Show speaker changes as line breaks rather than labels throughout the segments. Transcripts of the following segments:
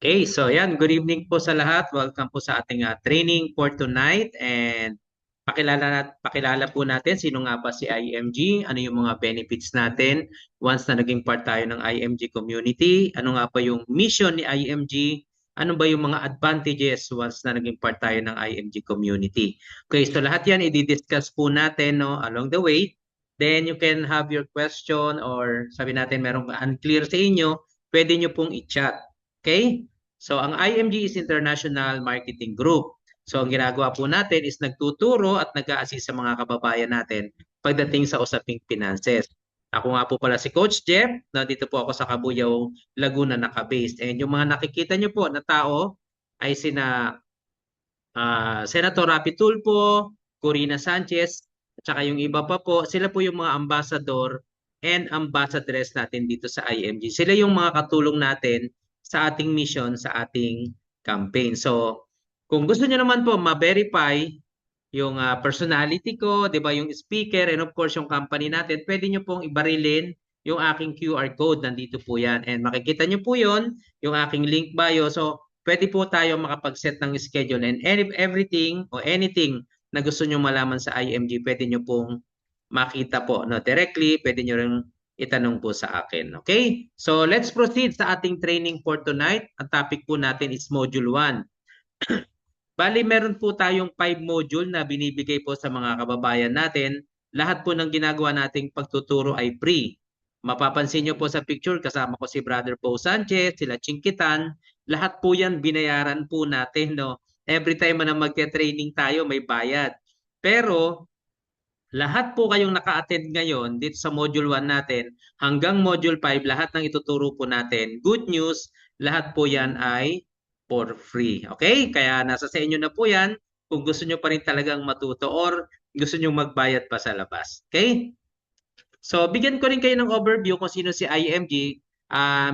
Okay, so yan, good evening po sa lahat. Welcome po sa ating training for tonight and pakilala po natin sino nga ba si IMG, ano yung mga benefits natin once na naging part tayo ng IMG community, ano nga ba yung mission ni IMG, ano ba yung mga advantages once na naging part tayo ng IMG community. Okay, so lahat yan i-discuss po natin no, along the way. Then you can have your question or sabi natin merong unclear sa inyo, pwede nyo pong i-chat. Okay? So ang IMG is International Marketing Group. So ang ginagawa po natin is nagtuturo at nag-a-assist sa mga kababayan natin pagdating sa usaping finances. Ako nga po pala si Coach Jeff. Nandito po ako sa Cabuyao, Laguna naka-based. And yung mga nakikita nyo po na tao ay sina Senator Rapi Tulfo, Corina Sanchez, at saka yung iba pa po, sila po yung mga ambassador and ambassadress natin dito sa IMG. Sila yung mga katulong natin sa ating mission, sa ating campaign. So, kung gusto niyo naman po ma-verify yung personality ko, 'di ba, yung speaker and of course yung company natin, pwede niyo pong ibarilin yung aking QR code, nandito po 'yan. And makikita niyo po 'yon, yung aking link bio. So, pwede po tayo makapag-set ng schedule and everything o anything na gusto niyo malaman sa IMG, pwede niyo pong makita po no directly, pwede niyo ring itanong po sa akin. Okay? So, let's proceed sa ating training for tonight. Ang topic po natin is Module 1. Bali, meron po tayong 5 module na binibigay po sa mga kababayan natin. Lahat po ng ginagawa nating pagtuturo ay free. Mapapansin nyo po sa picture, kasama ko si Brother Bo Sanchez, sila Chinkitan. Lahat po yan binayaran po natin. No? Every time na magte-training tayo, may bayad. Pero lahat po kayong naka-attend ngayon dito sa Module 1 natin, hanggang Module 5, lahat ng ituturo po natin. Good news, lahat po yan ay for free. Okay? Kaya nasa sa inyo na po yan kung gusto nyo pa rin talagang matuto or gusto nyo magbayad pa sa labas. Okay? So, bigyan ko rin kayo ng overview kung sino si IMG.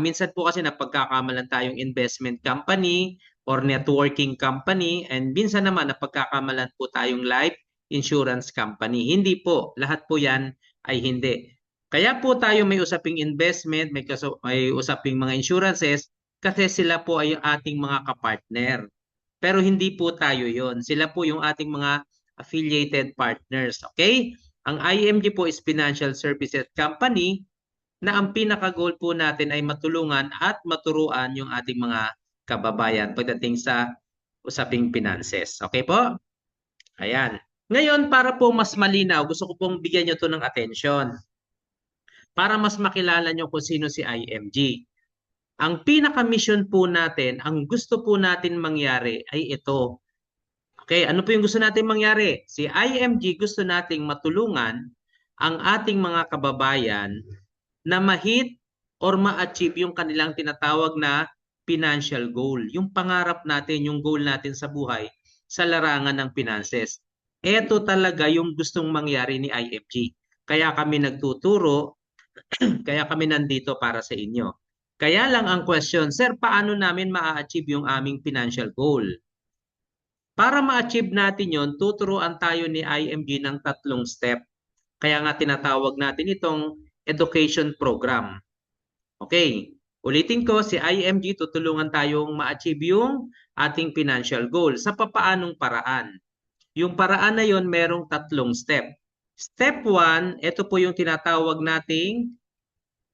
Minsan po kasi napagkakamalan tayong investment company or networking company and minsan naman napagkakamalan po tayong life insurance company. Hindi po. Lahat po yan ay hindi. Kaya po tayo may usaping investment, may usaping mga insurances kasi sila po ay yung ating mga kapartner. Pero hindi po tayo yon. Sila po yung ating mga affiliated partners. Okay? Ang IMG po is Financial Services Company na ang pinaka-goal po natin ay matulungan at maturuan yung ating mga kababayan pagdating sa usaping finances. Okay po? Ayan. Ngayon, para po mas malinaw, gusto ko pong bigyan nyo to ng atensyon para mas makilala nyo kung sino si IMG. Ang pinaka-mission po natin, ang gusto po natin mangyari ay ito. Okay, ano po yung gusto natin mangyari? Si IMG gusto nating matulungan ang ating mga kababayan na ma-hit or ma-achieve yung kanilang tinatawag na financial goal. Yung pangarap natin, yung goal natin sa buhay sa larangan ng finances. Ito talaga yung gustong mangyari ni IMG. Kaya kami nagtuturo, kaya kami nandito para sa inyo. Kaya lang ang question, Sir, paano namin ma-achieve yung aming financial goal? Para ma-achieve natin yon, tuturuan tayo ni IMG ng 3 step. Kaya nga tinatawag natin itong education program. Okay, ulitin ko, si IMG tutulungan tayong ma-achieve yung ating financial goal sa papaanong paraan. Yung paraan na yon merong 3 step. Step 1, ito po yung tinatawag nating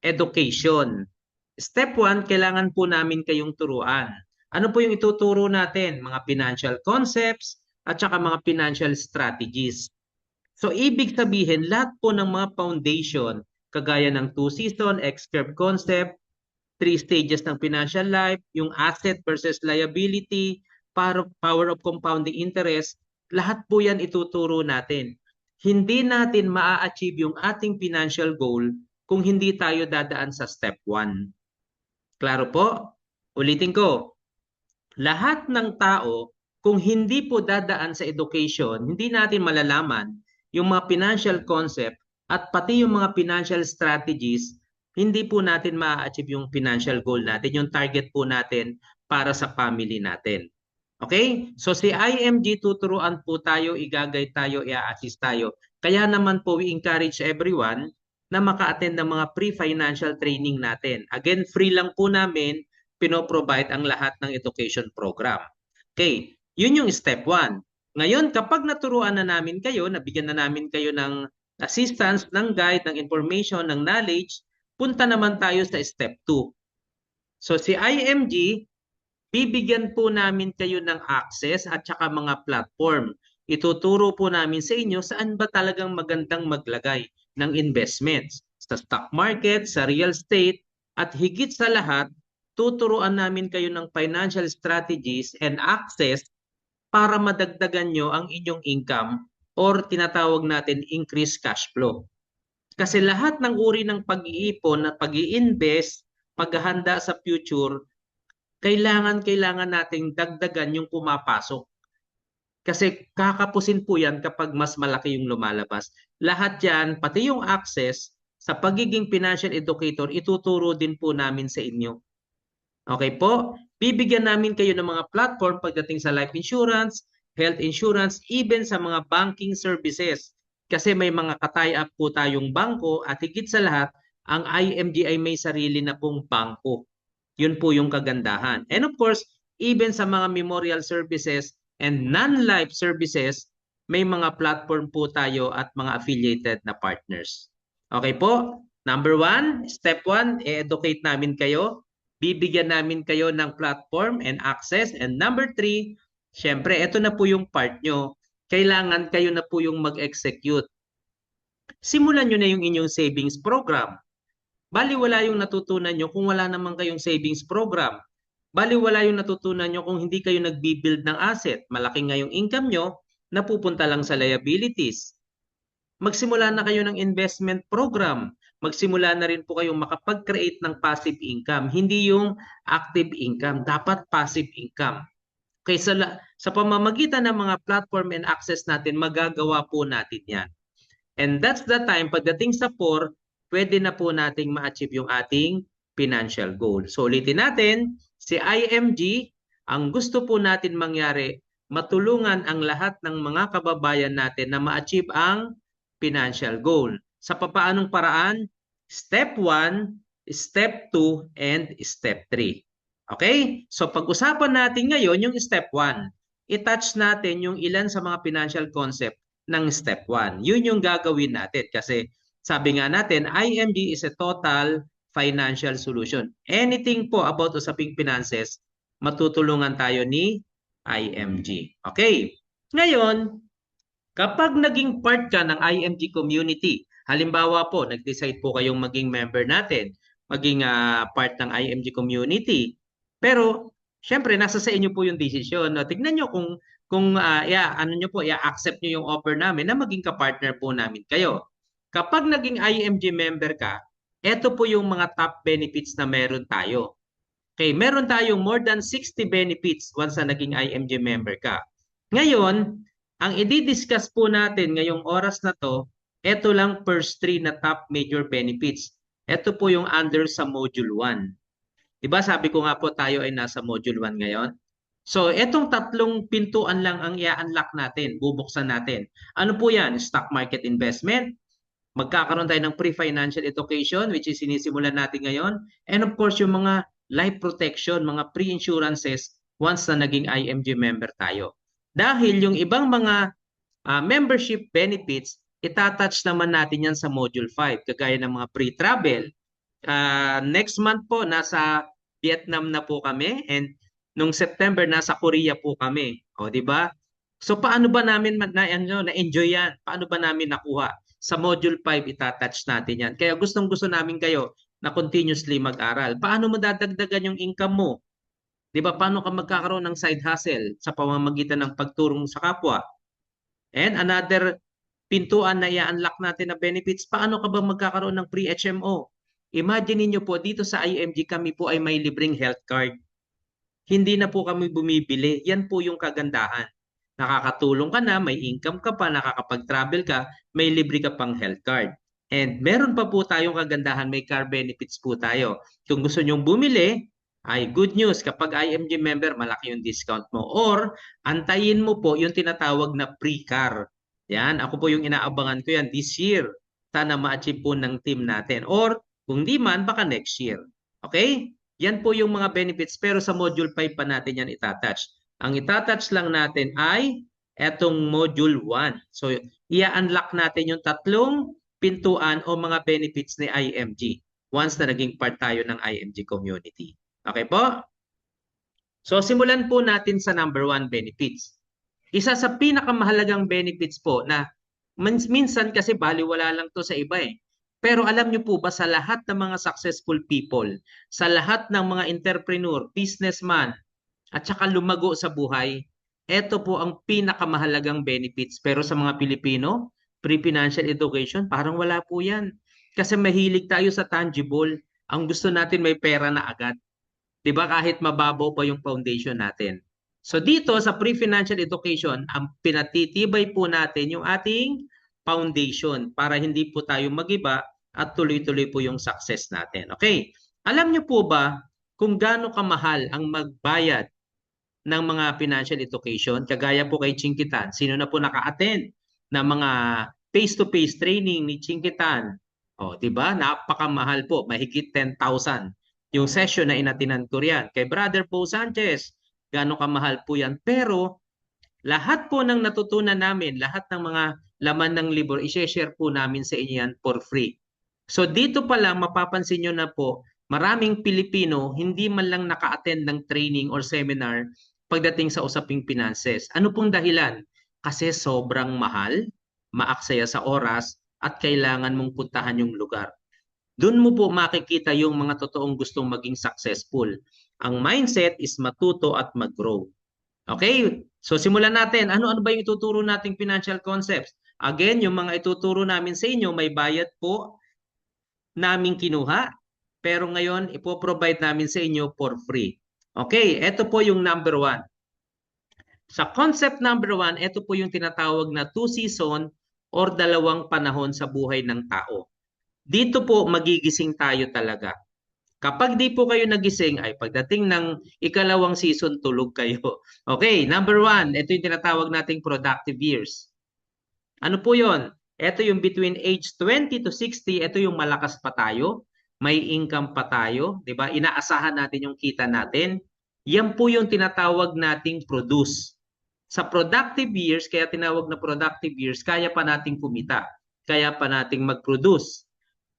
education. Step 1, kailangan po namin kayong turuan. Ano po yung ituturo natin? Mga financial concepts at saka mga financial strategies. So, ibig sabihin, lahat po ng mga foundation, kagaya ng 2 season, X-curve concept, 3 stages ng financial life, yung asset versus liability, power of compounding interest, lahat po yan ituturo natin. Hindi natin maa-achieve yung ating financial goal kung hindi tayo dadaan sa step 1. Klaro po? Ulitin ko, lahat ng tao, kung hindi po dadaan sa education, hindi natin malalaman yung mga financial concept at pati yung mga financial strategies, hindi po natin ma-achieve yung financial goal natin, yung target po natin para sa family natin. Okay? So si IMG, tuturuan po tayo, igagay tayo, i-assist tayo. Kaya naman po we encourage everyone na maka-attend ng mga pre-financial training natin. Again, free lang po namin, pinoprovide ang lahat ng education program. Okay, yun yung step 1. Ngayon, kapag naturuan na namin kayo, nabigyan na namin kayo ng assistance, ng guide, ng information, ng knowledge, punta naman tayo sa step 2. So si IMG, bibigyan po namin kayo ng access at saka mga platform. Ituturo po namin sa inyo saan ba talagang magandang maglagay ng investments. Sa stock market, sa real estate, at higit sa lahat, tuturuan namin kayo ng financial strategies and access para madagdagan nyo ang inyong income or tinatawag natin increased cash flow. Kasi lahat ng uri ng pag-iipon at pag-i-invest, paghahanda sa future, kailangan nating dagdagan yung pumapasok. Kasi kakapusin po yan kapag mas malaki yung lumalabas. Lahat yan, pati yung access sa pagiging financial educator, ituturo din po namin sa inyo. Okay po? Bibigyan namin kayo ng mga platform pagdating sa life insurance, health insurance, even sa mga banking services. Kasi may mga ka-tie-up po tayong bangko at higit sa lahat, ang IMG ay may sarili na pong bangko. Yun po yung kagandahan. And of course, even sa mga memorial services and non-life services, may mga platform po tayo at mga affiliated na partners. Okay po? Number 1, step 1, educate namin kayo. Bibigyan namin kayo ng platform and access. And number 3, syempre, ito na po yung part nyo. Kailangan kayo na po yung mag-execute. Simulan nyo na yung inyong savings program. Baliwala yung natutunan nyo kung wala naman kayong savings program. Baliwala yung natutunan nyo kung hindi kayo nagbibuild ng asset. Malaki nga yung income nyo, napupunta lang sa liabilities. Magsimula na kayo ng investment program. Magsimula na rin po kayong makapag-create ng passive income. Hindi yung active income. Dapat passive income. Okay, sa pamamagitan ng mga platform and access natin, magagawa po natin yan. And that's the time, pagdating sa 4, pwede na po nating ma-achieve yung ating financial goal. So ulitin natin, si IMG, ang gusto po natin mangyari, matulungan ang lahat ng mga kababayan natin na ma-achieve ang financial goal. Sa papaanong paraan? Step 1, Step 2, and Step 3. Okay? So pag-usapan natin ngayon yung Step 1. I-touch natin yung ilan sa mga financial concept ng Step 1. Yun yung gagawin natin kasi sabi nga natin, IMG is a total financial solution. Anything po about usaping finances, matutulungan tayo ni IMG. Okay? Ngayon, kapag naging part ka ng IMG community, halimbawa po, nag-decide po kayong maging member natin, maging part ng IMG community, pero syempre nasa sa inyo po yung desisyon. No? Tignan nyo kung ano nyo po, i-accept nyo yung offer namin na maging ka-partner po namin kayo. Kapag naging IMG member ka, eto po yung mga top benefits na meron tayo. Okay, meron tayong more than 60 benefits once na naging IMG member ka. Ngayon, ang i-discuss po natin ngayong oras na to, eto lang first 3 na top major benefits. Ito po yung under sa Module 1. Diba sabi ko nga po tayo ay nasa Module 1 ngayon? So, etong tatlong pintuan lang ang i-unlock natin, bubuksan natin. Ano po yan? Stock market investment, magkakaroon tayo ng pre-financial education which is sinisimulan natin ngayon. And of course, yung mga life protection, mga pre-insurances once na naging IMG member tayo. Dahil yung ibang mga membership benefits, itatouch naman natin yan sa Module 5, kagaya ng mga pre-travel. Next month po, nasa Vietnam na po kami and nung September, nasa Korea po kami. O, di ba? So, paano ba namin na-enjoy yan? Paano ba namin nakuha? Sa Module 5, itatouch natin yan. Kaya gustong-gusto namin kayo na continuously mag-aral. Paano mo dadagdagan yung income mo? Di ba? Paano ka magkakaroon ng side hustle sa pamamagitan ng pagturong sa kapwa? And another pintuan na i-unlock natin na benefits, paano ka ba magkakaroon ng pre-HMO? Imagine niyo po, dito sa IMG kami po ay may libreng health card. Hindi na po kami bumibili. Yan po yung kagandahan. Nakakatulong ka na, may income ka pa, nakakapag-travel ka, may libre ka pang health card. And meron pa po tayong kagandahan, may car benefits po tayo. Kung gusto nyong bumili, ay good news. Kapag IMG member, malaki yung discount mo. Or, antayin mo po yung tinatawag na pre-car. Yan, ako po yung inaabangan ko yan this year. Sana ma-achieve po ng team natin. Or, kung di man, baka next year. Okay? Yan po yung mga benefits pero sa Module 5 pa natin yan itatouch. Ang itatouch lang natin ay etong Module 1. So, i-unlock natin yung tatlong pintuan o mga benefits ni IMG once na naging part tayo ng IMG community. Okay po? So, simulan po natin sa number 1 benefits. Isa sa pinakamahalagang benefits po na minsan kasi baliwala lang to sa iba eh. Pero alam niyo po ba sa lahat ng mga successful people, sa lahat ng mga entrepreneur, businessman, at saka lumago sa buhay, ito po ang pinakamahalagang benefits. Pero sa mga Pilipino, pre-financial education, parang wala po yan. Kasi mahilig tayo sa tangible. Ang gusto natin may pera na agad. 'Di ba kahit mababaw pa yung foundation natin. So dito sa pre-financial education, ang pinatitibay po natin yung ating foundation para hindi po tayo magiba at tuloy-tuloy po yung success natin. Okay. Alam niyo po ba kung gaano kamahal ang magbayad ng mga financial education? Kagaya po kay Chinkitan, sino na po naka-attend ng mga face-to-face training ni Chinkitan? O, 'di ba? Napakamahal po, mahigit 10,000 yung session na inatinan ko riyan. Kay Brother Po Sanchez, gaano kamahal po yan. Pero lahat po ng natutunan namin, lahat ng mga laman ng libro, i-share po namin sa inyo yan for free. So dito pa lang mapapansin nyo na po, maraming Pilipino hindi man lang naka-attend ng training or seminar pagdating sa usaping finances. Ano pong dahilan? Kasi sobrang mahal, maaksaya sa oras, at kailangan mong puntahan yung lugar. Doon mo po makikita yung mga totoong gustong maging successful. Ang mindset is matuto at mag-grow. Okay? So simulan natin. Ano-ano ba yung ituturo nating financial concepts? Again, yung mga ituturo namin sa inyo, may bayad po namin kinuha. Pero ngayon, ipoprovide namin sa inyo for free. Okay, ito po yung number 1. Sa concept number 1, ito po yung tinatawag na two season or dalawang panahon sa buhay ng tao. Dito po magigising tayo talaga. Kapag di po kayo nagising, ay pagdating ng ikalawang season, tulog kayo. Okay, number 1, ito yung tinatawag nating productive years. Ano po yon? Ito yung between age 20 to 60, ito yung malakas pa tayo, may income pa tayo, di ba? Inaasahan natin yung kita natin. Yan po yung tinatawag nating produce. Sa productive years, kaya tinawag na productive years, kaya pa nating kumita, kaya pa nating mag-produce.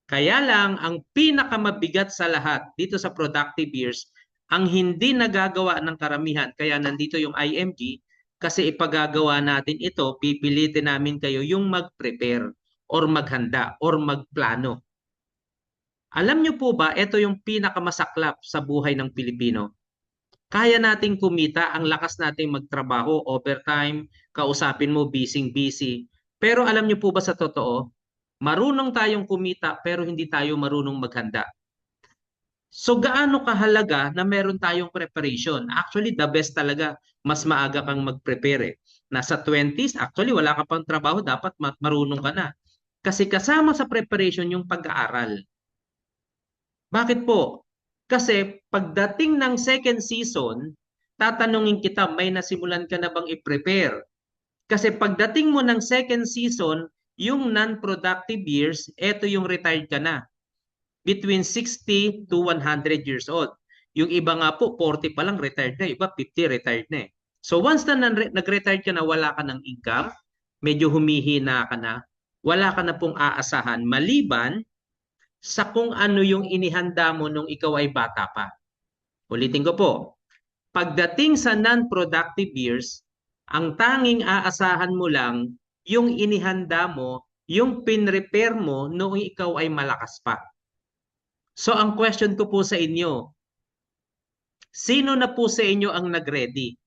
Kaya lang, ang pinakamabigat sa lahat dito sa productive years, ang hindi nagagawa ng karamihan, kaya nandito yung IMG, kasi ipagagawa natin ito, pipilitin namin kayo yung mag-prepare or maghanda or magplano. Alam nyo po ba, ito yung pinakamasaklap sa buhay ng Pilipino. Kaya nating kumita, ang lakas nating magtrabaho, overtime, kausapin mo, busy-busy. Pero alam nyo po ba sa totoo, marunong tayong kumita pero hindi tayo marunong maghanda. So gaano kahalaga na meron tayong preparation? Actually, the best talaga, mas maaga kang mag-prepare eh. Nasa 20s, actually wala ka pang trabaho, dapat marunong ka na. Kasi kasama sa preparation yung pag-aaral. Bakit po? Kasi pagdating ng second season, tatanungin kita, may nasimulan ka na bang i-prepare? Kasi pagdating mo ng second season, yung non-productive years, eto yung retired ka na. Between 60 to 100 years old. Yung iba nga po, 40 pa lang retired na. Iba 50 retired na eh. So once na nag-retired ka na, wala ka ng income, medyo humihina ka na, wala ka na pong aasahan maliban sa kung ano yung inihanda mo nung ikaw ay bata pa. Ulitin ko po, pagdating sa non-productive years, ang tanging aasahan mo lang yung inihanda mo, yung pinrepair mo noong ikaw ay malakas pa. So ang question ko po sa inyo, sino na po sa inyo ang nag-ready?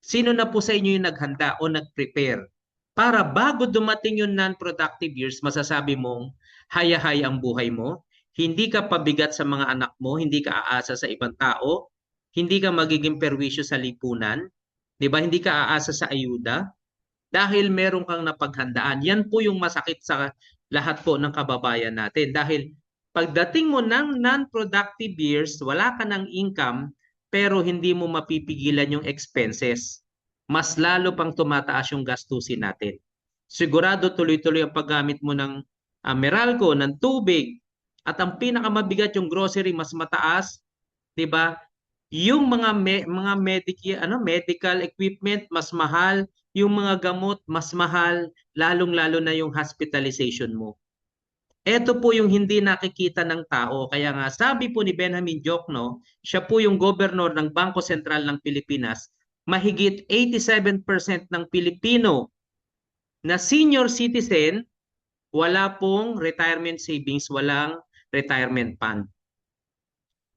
Sino na po sa inyo yung naghanda o nag-prepare? Para bago dumating yung non-productive years, masasabi mong haya-haya ang buhay mo, hindi ka pabigat sa mga anak mo, hindi ka aasa sa ibang tao, hindi ka magiging perwisyo sa lipunan, di ba? Hindi ka aasa sa ayuda dahil meron kang napaghandaan. Yan po yung masakit sa lahat po ng kababayan natin dahil pagdating mo ng non-productive years, wala ka ng income pero hindi mo mapipigilan yung expenses. Mas lalo pang tumataas yung gastusin natin. Sigurado tuloy-tuloy ang paggamit mo ng Meralco, ng tubig, at ang pinakamabigat yung grocery, mas mataas, 'di ba? Yung mga medical equipment mas mahal, yung mga gamot mas mahal, lalong-lalo na yung hospitalization mo. Ito po yung hindi nakikita ng tao. Kaya nga sabi po ni Benjamin Diokno, siya po yung governor ng Bangko Sentral ng Pilipinas, mahigit 87% ng Pilipino na senior citizen, wala pong retirement savings, walang retirement fund.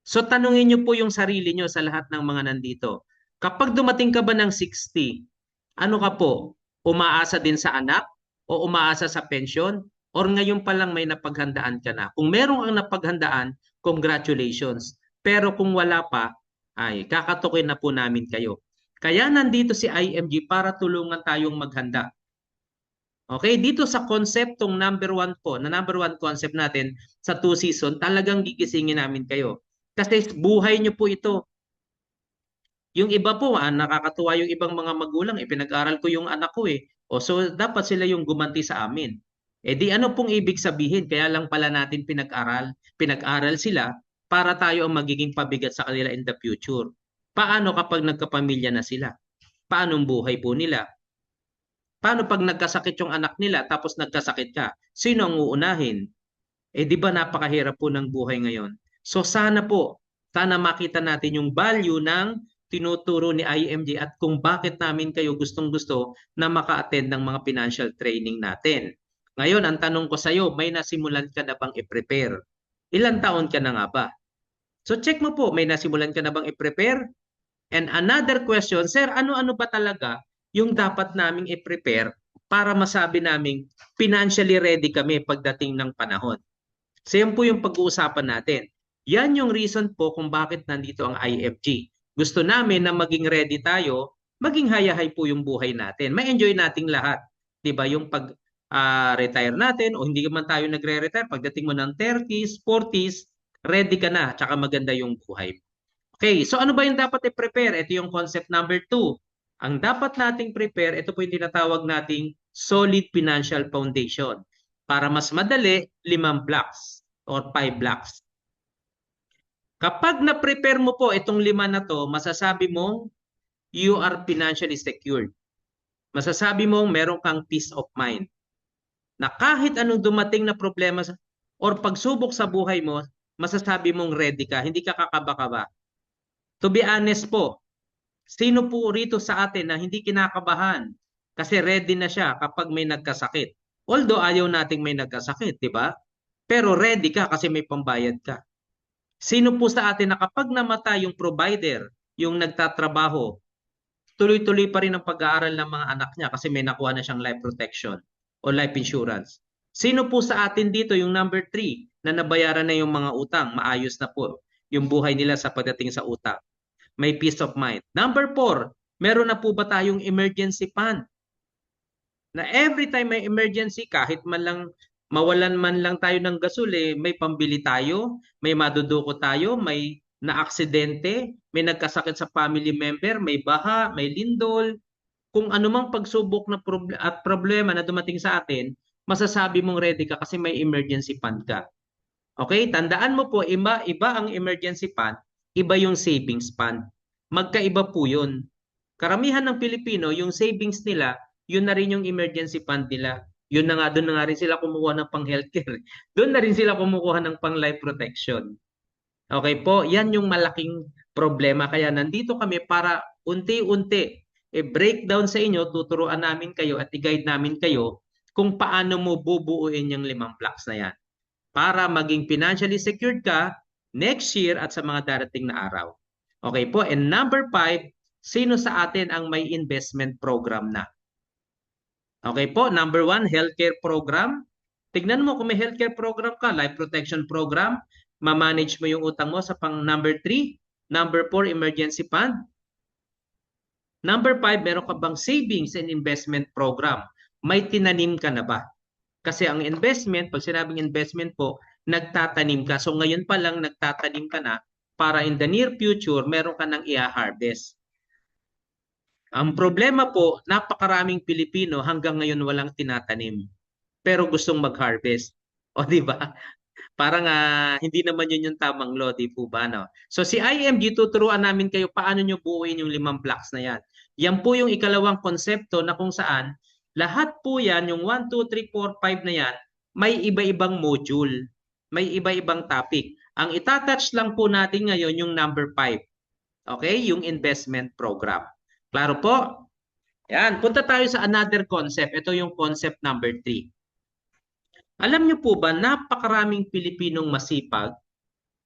So tanungin niyo po yung sarili niyo sa lahat ng mga nandito. Kapag dumating ka ba ng 60, ano ka po? Umaasa din sa anak o umaasa sa pensyon? Or ngayon pa lang may napaghandaan ka na? Kung merong ang napaghandaan, congratulations. Pero kung wala pa, ay kakatukin na po namin kayo. Kaya nandito si IMG para tulungan tayong maghanda. Okay, dito sa konseptong number one po, na number one concept natin sa 2 season, talagang gigisingin namin kayo. Kasi buhay nyo po ito. Yung iba po, nakakatuwa yung ibang mga magulang, pinag-aral ko yung anak ko eh. O so dapat sila yung gumanti sa amin. Eh di ano pong ibig sabihin? Kaya lang pala natin pinag-aral sila para tayo ang magiging pabigat sa kanila in the future. Paano kapag nagkapamilya na sila? Paano ang buhay po nila? Paano pag nagkasakit yung anak nila tapos nagkasakit ka? Sino ang uunahin? Eh di ba napakahirap po ng buhay ngayon? So sana po, sana makita natin yung value ng tinuturo ni IMG at kung bakit namin kayo gustong-gusto na maka-attend ng mga financial training natin. Ngayon, ang tanong ko sa iyo, may nasimulan ka na bang i-prepare? Ilang taon ka na nga ba? So check mo po, may nasimulan ka na bang i-prepare? And another question, sir, ano-ano ba talaga yung dapat naming i-prepare para masabi naming financially ready kami pagdating ng panahon? So yan po yung pag-uusapan natin. Yan yung reason po kung bakit nandito ang IFG. Gusto namin na maging ready tayo, maging hayahay po yung buhay natin. Ma-enjoy nating lahat. 'Di ba? Yung pag retire natin o hindi man tayo nagre-retire, pagdating mo ng 30s, 40s, ready ka na, tsaka maganda yung buhay. Okay, so ano ba yung dapat i-prepare? Ito yung concept number 2. Ang dapat nating prepare, ito po yung tinatawag nating solid financial foundation. Para mas madali, 5 blocks or 5 blocks. Kapag na-prepare mo po itong 5 na to, masasabi mong you are financially secured. Masasabi mong meron kang peace of mind. Na kahit anong dumating na problema or pagsubok sa buhay mo, masasabi mong ready ka, hindi ka kakaba-kaba. To be honest po, sino po rito sa atin na hindi kinakabahan kasi ready na siya kapag may nagkasakit? Although ayaw nating may nagkasakit, di ba? Pero ready ka kasi may pambayad ka. Sino po sa atin na kapag namatay yung provider, yung nagtatrabaho, tuloy-tuloy pa rin ang pag-aaral ng mga anak niya kasi may nakuha na siyang life protection o life insurance? Sino po sa atin dito yung number 3 na nabayaran na yung mga utang, maayos na po yung buhay nila sa pagdating sa utang? May peace of mind. Number 4, meron na po ba tayong emergency fund? Na every time may emergency, kahit man lang mawalan man lang tayo ng gasol, may pambili tayo, may maduduko tayo, may na-aksidente, may nagkasakit sa family member, may baha, may lindol. Kung anumang pagsubok na at problema na dumating sa atin, masasabi mong ready ka kasi may emergency fund ka. Okay, tandaan mo po, iba ang emergency fund, iba yung savings fund. Magkaiba po yun. Karamihan ng Pilipino, yung savings nila, yun na rin yung emergency fund nila. Yun na nga, doon na nga rin sila kumukuha ng pang-healthcare. Doon na rin sila kumukuha ng pang-life protection. Okay po, yan yung malaking problema. Kaya nandito kami para unti-unti i-breakdown sa inyo, tuturuan namin kayo at i-guide namin kayo kung paano mo bubuuin yung 5 blocks na yan para maging financially secured ka next year at sa mga darating na araw. Okay po, and number 5, sino sa atin ang may investment program na? Okay po, number 1, healthcare program. Tignan mo kung may healthcare program ka, life protection program, ma-manage mo yung utang mo sa pang number 3, number 4, emergency fund. Number 5, meron ka bang savings and investment program? May tinanim ka na ba? Kasi ang investment, pag sinabing investment po, nagtatanim ka. So ngayon pa lang nagtatanim ka na para in the near future, meron ka nang i-harvest. Ang problema po, napakaraming Pilipino hanggang ngayon walang tinatanim. Pero gustong mag-harvest. O di ba? Parang hindi naman yun yung tamang law, di po ba, no? So si IMG, tuturuan namin kayo paano nyo buuin yung 5 blocks na yan. Yan po yung ikalawang konsepto na kung saan lahat po yan, yung 1, 2, 3, 4, 5 na yan, may iba-ibang module, may iba-ibang topic. Ang itatouch lang po natin ngayon yung number 5. Okay? Yung investment program. Klaro po? Yan. Punta tayo sa another concept. Ito yung concept number 3. Alam niyo po ba, napakaraming Pilipinong masipag,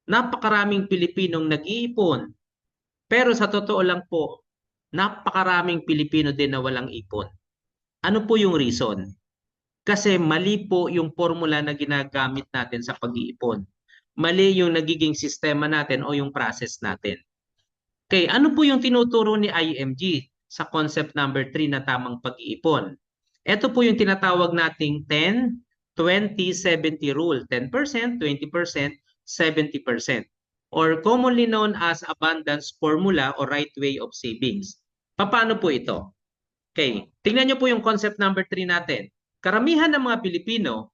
napakaraming Pilipinong nag-iipon, pero sa totoo lang po, napakaraming Pilipino din na walang ipon. Ano po yung reason? Kasi mali po yung formula na ginagamit natin sa pag-iipon. Mali yung nagiging sistema natin o yung process natin. Okay, ano po yung tinuturo ni IMG sa concept number 3 na tamang pag-iipon? Ito po yung tinatawag nating 10, 20, 70 rule. 10%, 20%, 70%. Or commonly known as abundance formula or right way of savings. Paano po ito? Okay, tingnan nyo po yung concept number 3 natin. Karamihan ng mga Pilipino,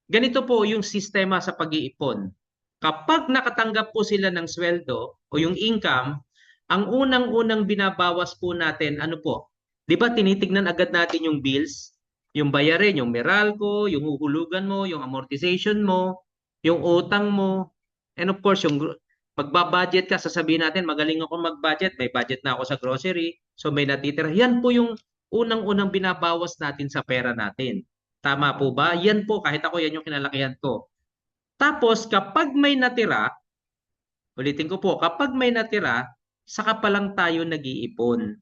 ganito po yung sistema sa pag-iipon. Kapag nakatanggap po sila ng sweldo o yung income, ang unang-unang binabawas po natin, ano po? Di ba tinitignan agad natin yung bills, yung bayarin, yung Meralco, yung huhulugan mo, yung amortization mo, yung utang mo, and of course, yung magbabudget ka, sasabihin natin, magaling ako mag-budget, may budget na ako sa grocery, so may natitira. Yan po yung unang-unang binabawas natin sa pera natin. Tama po ba? Yan po, kahit ako, yan yung kinalakihan ko. Tapos, kapag may natira, ulitin ko po, kapag may natira, saka pa lang tayo nag-iipon.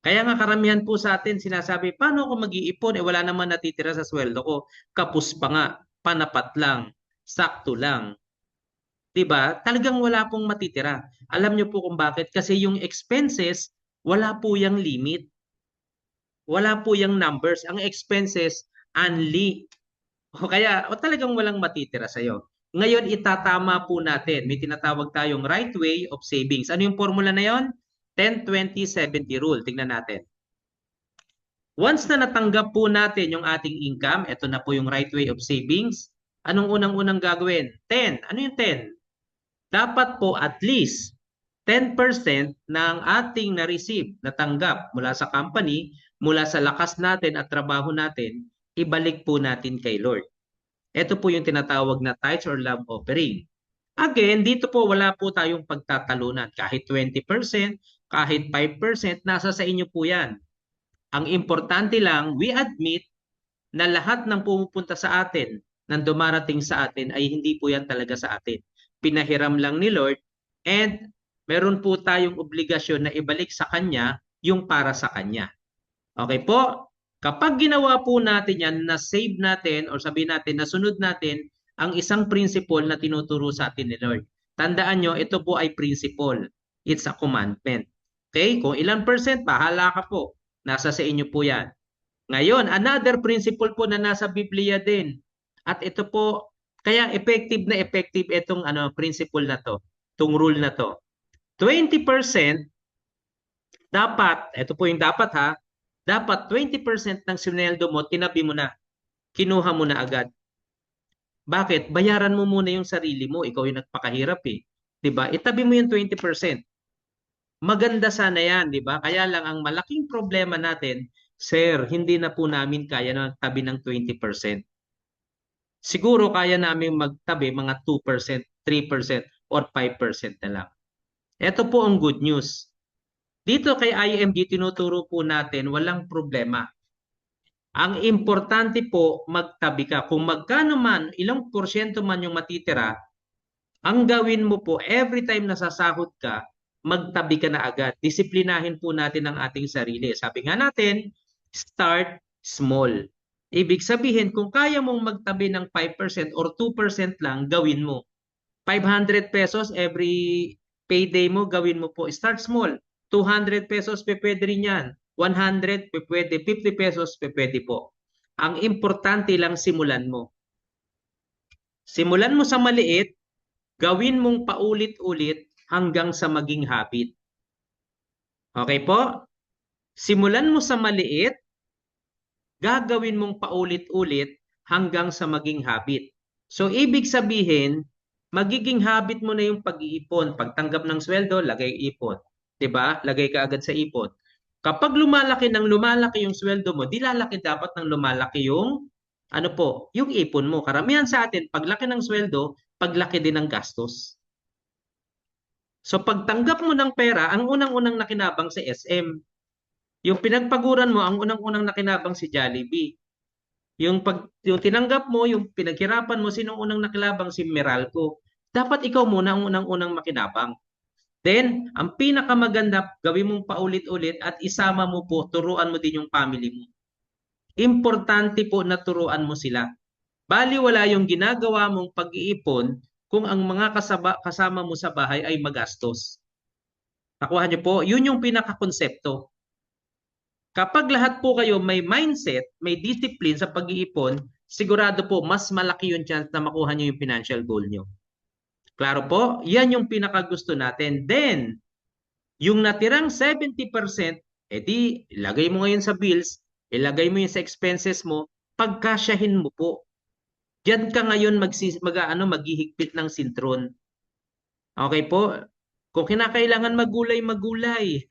Kaya nga karamihan po sa atin sinasabi, paano ako mag-iipon? Eh wala naman natitira sa sweldo ko. Kapos pa nga, panapat lang, sakto lang. 'Di ba? Talagang wala pong matitira. Alam niyo po kung bakit? Kasi yung expenses, wala po yang limit. Wala po yang numbers. Ang expenses, only. O kaya, o talagang walang matitira sa'yo. Ngayon, itatama po natin. May tinatawag tayong right way of savings. Ano yung formula na yon? 10-20-70 rule. Tingnan natin. Once na natanggap po natin yung ating income, ito na po yung right way of savings. Anong unang-unang gagawin? 10. Ano yung 10? Dapat po at least 10% ng ating na-receive, natanggap mula sa company, mula sa lakas natin at trabaho natin, ibalik po natin kay Lord. Ito po yung tinatawag na tithes or love offering. Again, dito po wala po tayong pagtatalunan. Kahit 20%, kahit 5%, nasa sa inyo po yan. Ang importante lang, we admit na lahat ng pumupunta sa atin, nang dumarating sa atin, ay hindi po yan talaga sa atin. Pinahiram lang ni Lord and meron po tayong obligasyon na ibalik sa Kanya yung para sa Kanya. Okay po? Kapag ginawa po natin yan, na-save natin or sabihin natin, nasunod natin ang isang principle na tinuturo sa atin ni Lord. Tandaan nyo, ito po ay principle. It's a commandment. Okay? Kung ilang percent, bahala ka po. Nasa sa inyo po yan. Ngayon, another principle po na nasa Biblia din. At ito po, kaya effective na effective itong principle na to, itong rule na to. 20% dapat, ito po yung dapat ha, dapat 20% ng sineldo mo, tinabi mo na, kinuha mo na agad. Bakit? Bayaran mo muna yung sarili mo, ikaw yung nagpakahirap eh. 'Di ba? Itabi mo yung 20%. Maganda sana yan, di ba? Kaya lang ang malaking problema natin, sir, hindi na po namin kaya na tabi ng 20%. Siguro kaya namin magtabi mga 2%, 3%, or 5% na lang. Ito po ang good news. Dito kay IMG, tinuturo po natin, walang problema. Ang importante po, magtabi ka. Kung magkano man, ilang porsyento man yung matitira, ang gawin mo po, every time na sasahod ka, magtabi ka na agad. Disiplinahin po natin ang ating sarili. Sabi nga natin, start small. Ibig sabihin, kung kaya mong magtabi ng 5% or 2% lang, gawin mo. 500 pesos every payday mo, gawin mo po. Start small. 200 pesos, pwede rin yan. 100, pwede. 50 pesos, pwede po. Ang importante lang, simulan mo. Simulan mo sa maliit, gawin mong paulit-ulit hanggang sa maging habit. Okay po? Simulan mo sa maliit, gagawin mong paulit-ulit hanggang sa maging habit. So, ibig sabihin, magiging habit mo na yung pag-iipon. Pagtanggap ng sweldo, lagay ipon. 'Di ba? Lagay ka agad sa ipon. Kapag lumalaki yung sweldo mo, di lalaki dapat ng lumalaki yung ano po, yung ipon mo. Karamihan sa atin, paglaki ng sweldo, paglaki din ng gastos. So pagtanggap mo ng pera, ang unang-unang nakinabang si SM. Yung pinagpaguran mo, ang unang-unang nakinabang si Jollibee. Yung tinanggap mo, yung pinaghirapan mo, sinong unang nakilabang si Meralco. Dapat ikaw muna ang unang-unang makinabang. Then, ang pinakamaganda, gawin mong paulit-ulit at isama mo po, turuan mo din yung family mo. Importante po na turuan mo sila. Baliwala yung ginagawa mong pag-iipon kung ang mga kasama mo sa bahay ay magastos. Nakuha niyo po? Yun yung pinakakonsepto. Kapag lahat po kayo may mindset, may discipline sa pag-iipon, sigurado po mas malaki yung chance na makuha niyo yung financial goal niyo. Klaro po? Yan yung pinakagusto natin. Then, yung natirang 70%, edi ilagay mo ngayon sa bills, ilagay mo yun sa expenses mo, pagkasyahin mo po. Diyan ka ngayon maghihigpit ng sintron. Okay po? Kung kinakailangan magulay, magulay.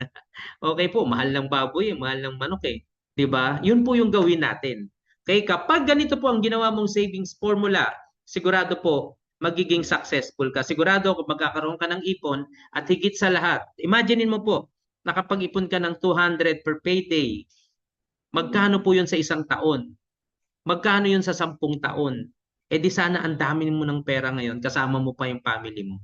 Okay po, mahal ng baboy, mahal ng manok eh. 'Di ba? Yun po yung gawin natin. Okay, kapag ganito po ang ginawa mong savings formula, sigurado po magiging successful ka. Sigurado ako magkakaroon ka ng ipon at higit sa lahat, imaginein mo po, nakapag-ipon ka ng 200 per payday. Magkano po yun sa isang taon? Magkano yun sa 10 taon? Eh di sana ang dami mo ng pera ngayon, kasama mo pa yung family mo.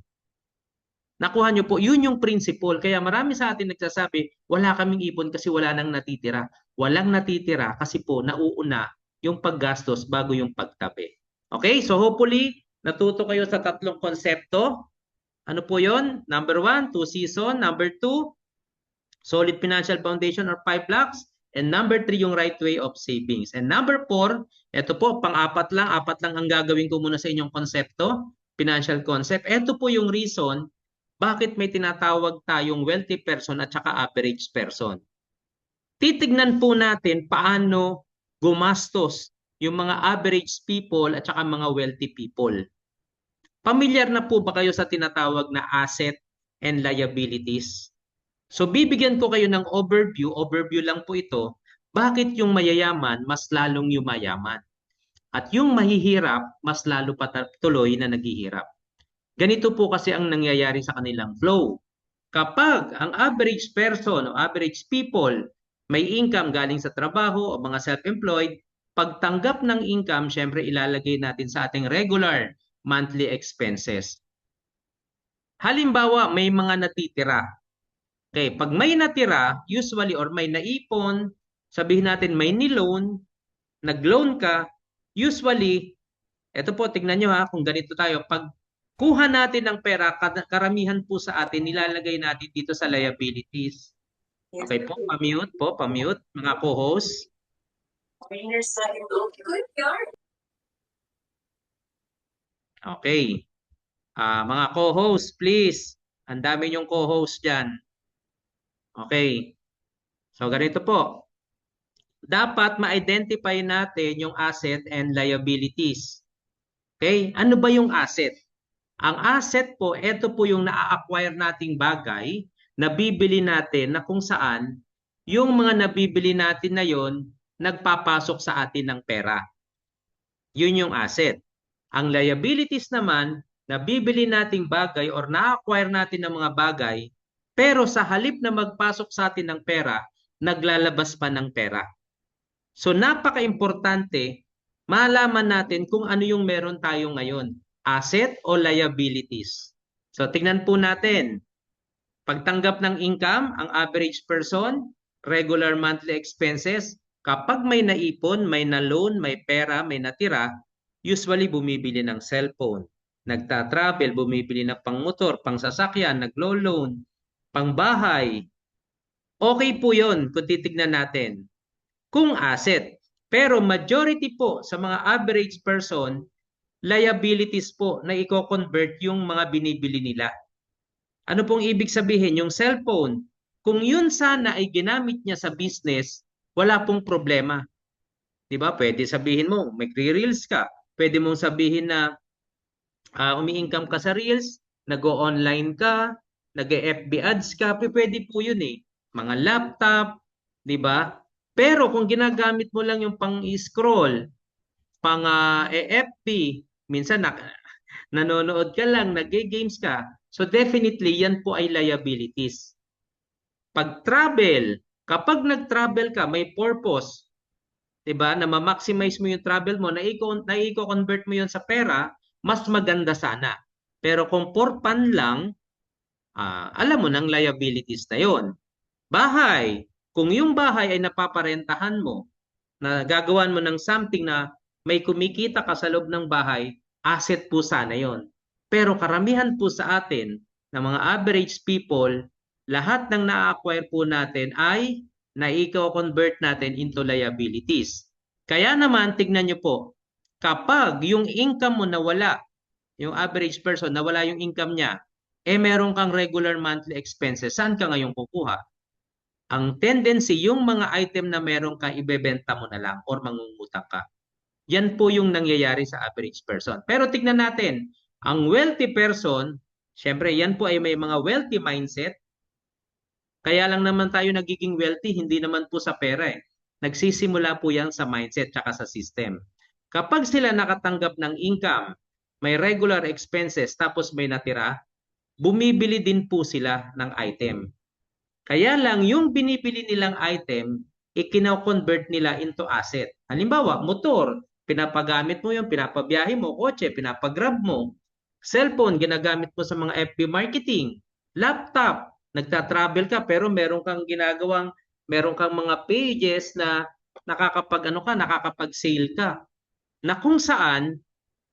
Nakuha nyo po, yun yung principle. Kaya marami sa atin nagsasabi, wala kaming ipon kasi wala nang natitira. Walang natitira kasi po nauuna yung paggastos bago yung pagtabi. Okay, so hopefully natuto kayo sa tatlong konsepto. Ano po yon? Number one, two season. Number two, solid financial foundation or 5 blocks. And number three, yung right way of savings. And number four, ito po, pang-apat lang. Apat lang ang gagawin ko muna sa inyong konsepto, financial concept. Ito po yung reason bakit may tinatawag tayong wealthy person at saka average person. Titignan po natin paano gumastos yung mga average people at saka mga wealthy people. Pamilyar na po ba kayo sa tinatawag na asset and liabilities? So bibigyan ko kayo ng overview lang po ito, bakit yung mayayaman mas lalong yumayaman at yung mahihirap mas lalo tuloy na naghihirap. Ganito po kasi ang nangyayari sa kanilang flow. Kapag ang average person o average people may income galing sa trabaho o mga self-employed, pagtanggap ng income, syempre ilalagay natin sa ating regular monthly expenses. Halimbawa, may mga natitira. Okay, pag may natira, usually or may naipon, sabihin natin may ni-loan, nag-loan ka, usually, eto po, tignan nyo ha, kung ganito tayo, pag kuha natin ng pera, karamihan po sa atin, nilalagay natin dito sa liabilities. Okay po, pa-mute, mga co-host. Okay. Mga co-host, please. Ang dami niyong co-host dyan. Okay. So, ganito po. Dapat ma-identify natin yung asset and liabilities. Okay? Ano ba yung asset? Ang asset po, ito po yung na-acquire nating bagay na bibili natin na kung saan yung mga nabibili natin na yon nagpapasok sa atin ng pera. Yun yung asset. Ang liabilities naman, nabibili nating bagay or na-acquire natin ng mga bagay, pero sa halip na magpasok sa atin ng pera, naglalabas pa ng pera. So napaka-importante, malaman natin kung ano yung meron tayo ngayon, asset o liabilities. So tingnan po natin, pagtanggap ng income, ang average person, regular monthly expenses, kapag may naipon, may na-loan, may pera, may natira, usually bumibili ng cellphone, nagta-travel, bumibili ng pang-motor, pang-sasakyan, naglo-loan, pang-bahay. Okay po yun kung titignan natin kung asset. Pero majority po sa mga average person, liabilities po na i-convert yung mga binibili nila. Ano pong ibig sabihin? Yung cellphone, kung yun sana ay ginamit niya sa business, wala pong problema. Diba? Pwede sabihin mo, magre-reels ka. Pwede mong sabihin na umi-income ka sa Reels, nag-o-online ka, nag-FB ads ka, pwede po yun eh. Mga laptop, di ba? Pero kung ginagamit mo lang yung pang-scroll, pang-FB, minsan nanonood ka lang, nag-games ka. So definitely, yan po ay liabilities. Pag-travel, kapag nag-travel ka, may purpose, 'di ba? Na ma-maximize mo yung travel mo, na i-convert mo yun sa pera, mas maganda sana. Pero kung for fun lang, alam mo ng liabilities na yon. Bahay, kung yung bahay ay napaparentahan mo, na gagawan mo ng something na may kumikita ka sa loob ng bahay, asset po sana yon. Pero karamihan po sa atin, ng mga average people, lahat ng na-acquire po natin ay na-convert natin into liabilities. Kaya naman, tignan nyo po, kapag yung income mo nawala, yung average person nawala yung income niya, meron kang regular monthly expenses, saan ka ngayon kukuha? Ang tendency, yung mga item na meron ka, ibebenta mo na lang or mangungutang ka. Yan po yung nangyayari sa average person. Pero tignan natin, ang wealthy person, syempre yan po ay may mga wealthy mindset. Kaya lang naman tayo nagiging wealthy, hindi naman po sa pera eh. Nagsisimula po yan sa mindset tsaka sa system. Kapag sila nakatanggap ng income, may regular expenses, tapos may natira, bumibili din po sila ng item. Kaya lang yung binibili nilang item, ikina-convert nila into asset. Halimbawa, motor, pinapagamit mo yun, pinapabiyahe mo, kotse, pinapagrab mo. Cellphone, ginagamit mo sa mga FB marketing. Laptop, nagta-travel ka pero meron kang mga pages na nakakapag-sale ka. Na kung saan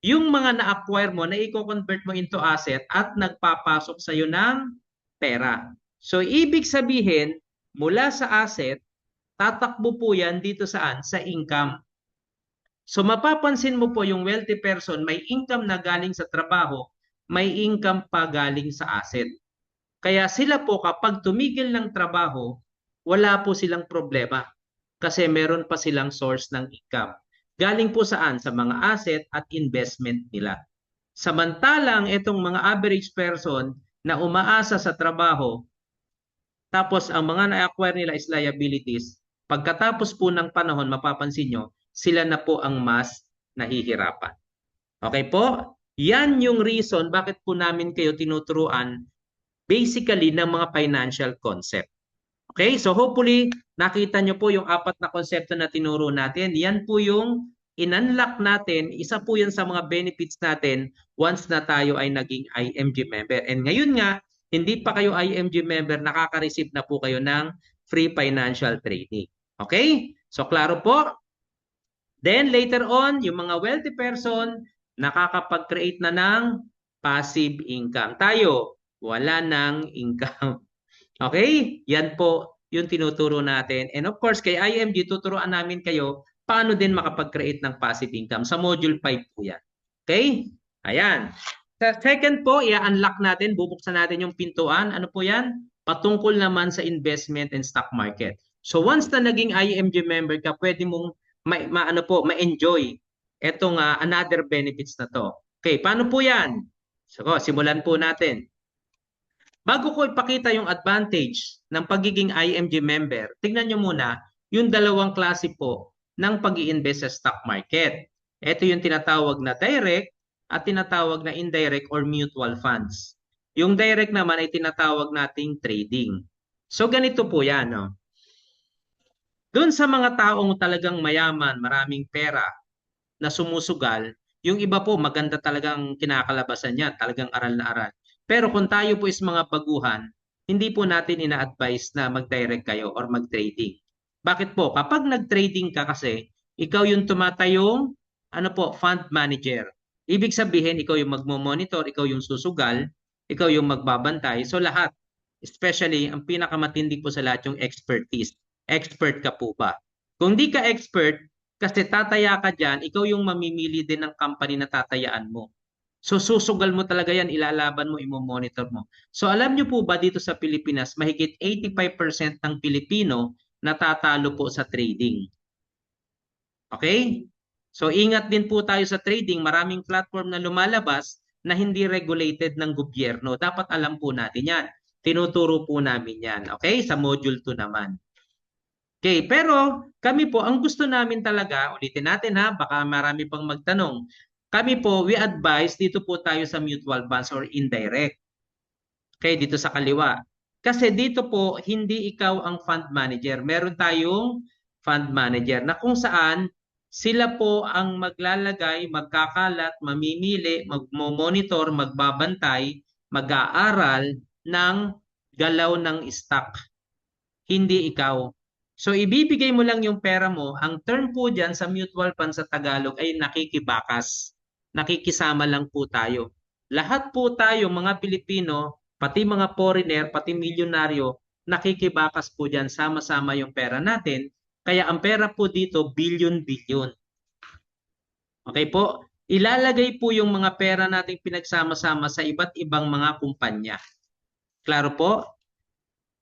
yung mga na-acquire mo, na i-convert mo into asset at nagpapasok sa iyo ng pera. So, ibig sabihin, mula sa asset, tatakbo po yan dito saan? Sa income. So, mapapansin mo po yung wealthy person, may income na galing sa trabaho, may income pa galing sa asset. Kaya sila po kapag tumigil ng trabaho, wala po silang problema kasi meron pa silang source ng income. Galing po saan? Sa mga asset at investment nila. Samantalang itong mga average person na umaasa sa trabaho, tapos ang mga na-acquire nila is liabilities, pagkatapos po ng panahon, mapapansin nyo, sila na po ang mas nahihirapan. Okay po? Yan yung reason bakit po namin kayo tinuturuan basically ng mga financial concept. Okay? So hopefully, nakita nyo po yung apat na konsepto na tinuro natin. Yan po yung in-unlock natin. Isa po yan sa mga benefits natin once na tayo ay naging IMG member. And ngayon nga, hindi pa kayo IMG member, nakaka-receive na po kayo ng free financial training. Okay? So klaro po? Then later on, yung mga wealthy person, nakakapag-create na ng passive income. Tayo, wala ng income. Okay? Yan po yung tinuturo natin. And of course, kay IMG, tuturuan namin kayo paano din makapag-create ng passive income. Sa Module 5 po yan. Okay? Ayan. Sa second po, i-unlock natin, bubuksan natin yung pintuan. Ano po yan? Patungkol naman sa investment and stock market. So once na naging IMG member ka, pwede mong ma-enjoy etong another benefits na to. Okay, paano po yan? So, simulan po natin. Bago ko ipakita yung advantage ng pagiging IMG member, tingnan nyo muna yung dalawang klase po ng pag-i-invest sa stock market. Ito yung tinatawag na direct at tinatawag na indirect or mutual funds. Yung direct naman ay tinatawag nating trading. So ganito po yan. No? Doon sa mga taong talagang mayaman, maraming pera na sumusugal, yung iba po maganda talagang kinakalabasan niya, talagang aral na aral. Pero kung tayo po is mga baguhan, hindi po natin ina-advise na mag-direct kayo or mag-trading. Bakit po? Kapag nag-trading ka kasi, ikaw yung tumatayong fund manager. Ibig sabihin, ikaw yung magmo-monitor, ikaw yung susugal, ikaw yung magbabantay. So lahat, especially ang pinakamatindi po sa lahat yung expertise. Expert ka po ba? Kung di ka expert, kasi tataya ka dyan, ikaw yung mamimili din ng company na tatayaan mo. So susugal mo talaga yan, ilalaban mo, imo-monitor mo. So alam nyo po ba dito sa Pilipinas, mahigit 85% ng Pilipino natatalo po sa trading. Okay? So ingat din po tayo sa trading. Maraming platform na lumalabas na hindi regulated ng gobyerno. Dapat alam po natin yan. Tinuturo po namin yan. Okay? Sa module 2 naman. Okay, pero kami po, ang gusto namin talaga, ulitin natin ha, baka marami pang magtanong. Kami po, we advise, dito po tayo sa mutual funds or indirect. Okay, dito sa kaliwa. Kasi dito po, hindi ikaw ang fund manager. Meron tayong fund manager na kung saan sila po ang maglalagay, magkakalat, mamimili, magmo-monitor, magbabantay, mag-aaral ng galaw ng stock. Hindi ikaw. So ibibigay mo lang yung pera mo. Ang term po dyan sa mutual fund sa Tagalog ay nakikibakas. Nakikisama lang po tayo. Lahat po tayo mga Pilipino, pati mga foreigner, pati milyonaryo, nakikibakas po dyan. Sama-sama yung pera natin. Kaya ang pera po dito, bilyon-bilyon. Okay po? Ilalagay po yung mga pera nating pinagsama-sama sa iba't ibang mga kumpanya. Klaro po?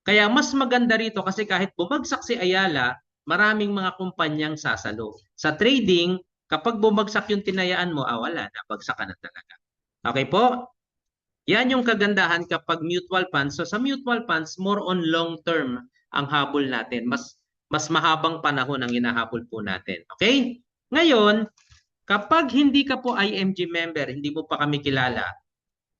Kaya mas maganda rito kasi kahit bumagsak si Ayala, maraming mga kumpanyang sasalo. Sa trading, kapag bumagsak yung tinayaan mo, wala na, bagsak ka na talaga. Okay po? Yan yung kagandahan kapag mutual funds. So sa mutual funds, more on long term ang habol natin. Mas mahabang panahon ang hinahabol po natin. Okay? Ngayon, kapag hindi ka po IMG member, hindi mo pa kami kilala,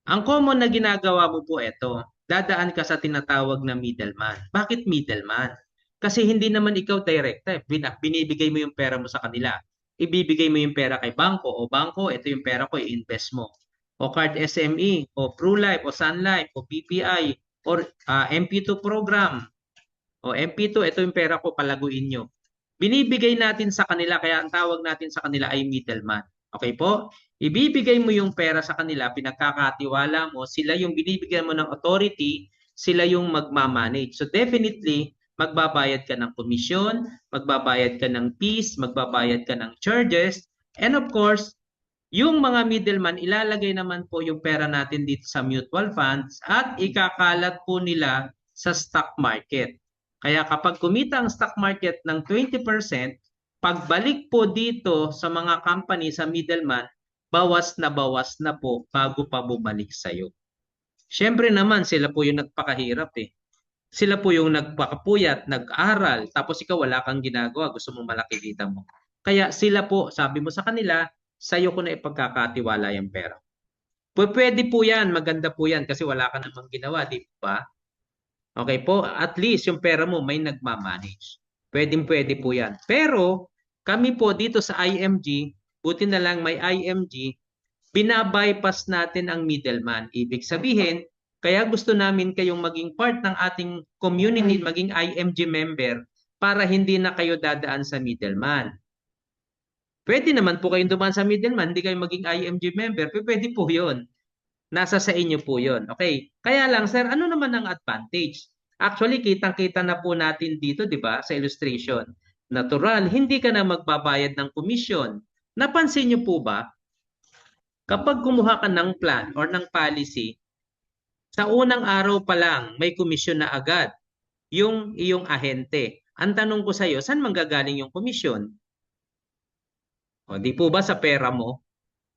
ang common na ginagawa mo po ito, dadaan ka sa tinatawag na middleman. Bakit middleman? Kasi hindi naman ikaw direkta. Binibigay mo yung pera mo sa kanila. Ibibigay mo yung pera kay bangko. O bangko, ito yung pera ko, i-invest mo. O card SME, o PruLife, o Sun Life, o BPI, or MP2 program. O MP2, ito yung pera ko, palaguin nyo. Binibigay natin sa kanila, kaya ang tawag natin sa kanila ay middleman. Okay po? Ibibigay mo yung pera sa kanila, pinagkakatiwala mo, sila yung binibigyan mo ng authority, sila yung magmamanage. So definitely, magbabayad ka ng komisyon, magbabayad ka ng fees, magbabayad ka ng charges, and of course, yung mga middleman, ilalagay naman po yung pera natin dito sa mutual funds at ikakalat po nila sa stock market. Kaya kapag kumita ang stock market ng 20%, pagbalik po dito sa mga company sa middleman, bawas na po bago pa bumalik sa'yo. Siyempre naman, sila po yung nagpakahirap eh. Sila po yung nagpakapuyat, nag-aral, tapos ikaw wala kang ginagawa, gusto mo malaki kita mo. Kaya sila po, sabi mo sa kanila, sa'yo ko na ipagkakatiwala yung pera. Pwede po yan, maganda po yan kasi wala ka namang ginawa, di ba? Okay po, at least yung pera mo may nagmamanage. Pwede po yan. Pero kami po dito sa IMG, buti na lang may IMG, binabypass natin ang middleman. Ibig sabihin, kaya gusto namin kayong maging part ng ating community, maging IMG member para hindi na kayo dadaan sa middleman. Pwede naman po kayong dumaan sa middleman, hindi kayo maging IMG member, pwede po yun. Nasa sa inyo po yun. Okay. Kaya lang, sir, ano naman ang advantage? Actually, kitang-kita na po natin dito, di ba, sa illustration. Natural, hindi ka na magbabayad ng komisyon. Napansin niyo po ba, kapag kumuha ka ng plan or ng policy, sa unang araw pa lang, may komisyon na agad yung iyong ahente. Ang tanong ko sa iyo, saan manggagaling yung komisyon? O, di po ba sa pera mo?